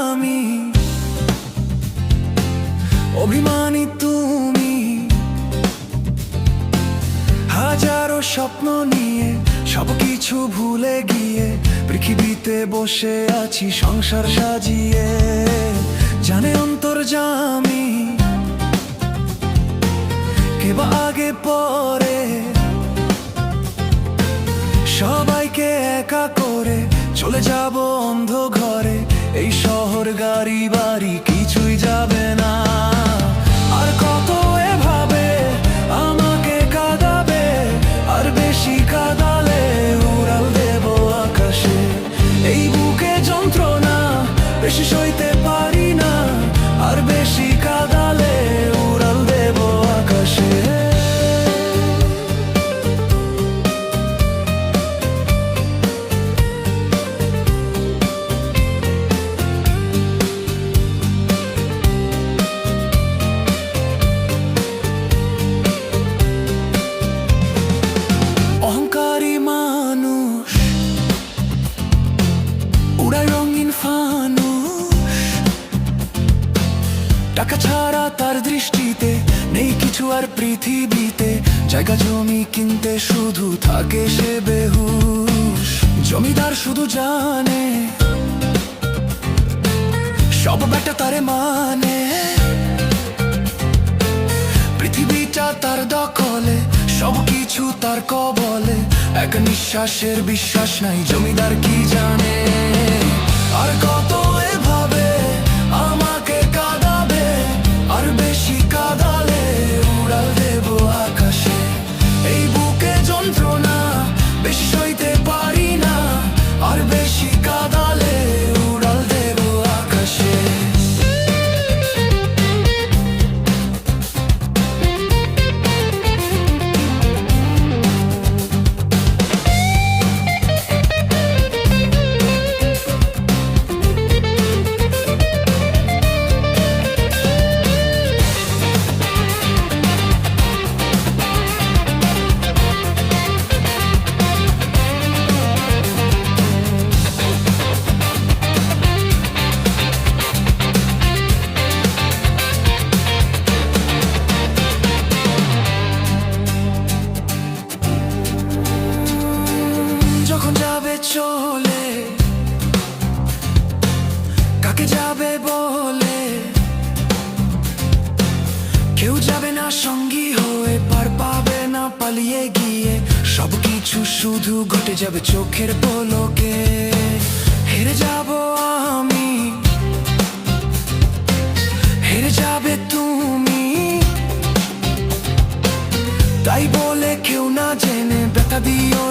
আমি, অভিমানী তুমি। হাজারো স্বপ্ন নিয়ে সবকিছু ভুলে গিয়ে পৃথিবীতে বসে আছি সংসার সাজিয়ে। জানে অন্তর্যামী কেবা আগে পরে সবাইকে একা করে চলে যাব অন্ধ ঘরে। এই শহর গাড়ি বাড়ি কিছুই যাবে না। আর কত এভাবে আমাকে কাঁদাবে, আর বেশি কাঁদালে উড়াল দেব আকাশে। এই বুকে যন্ত্রণা বেশি সইতে পারি না, আর বেশি কাঁদালে উড়াল দেব আকাশে। অহংকারী মানুষ উড়ায় রঙিন ফানুষ, টাকা ছাড়া তার দৃষ্টিতে নেই কিছু আর পৃথিবীতে। জায়গা জমি কিনতে শুধু থাকে সে বেহুশ। জমিদার শুধু জানে সব বেটা তারে মানে। পৃথিবীটা তার দখলে, সবকিছু তার কবলে। এক নিঃশ্বাসের বিশ্বাস নাই, জমিদার কি জানে। আর কত এভাবে আমাকে কাঁদাবে, আর বেশি কাঁদালে উড়াল দেব আকাশে। এই বুকে যন্ত্রণা বেশি সইতে পারি না, আর বেশি কাঁদালে উড়াল দেব আকাশে। যখন যাবে চলে কাকে যাবে বলে, কেউ যাবে না সঙ্গী হয়ে, পার পাবে না পালিয়ে গিয়ে। সবকিছু শুধু ঘটে যাবে চোখের পলকে। হেরে যাব আমি, হেরে যাবে তুমি। তাই বলে কেউ না জেনে ব্যথা দিও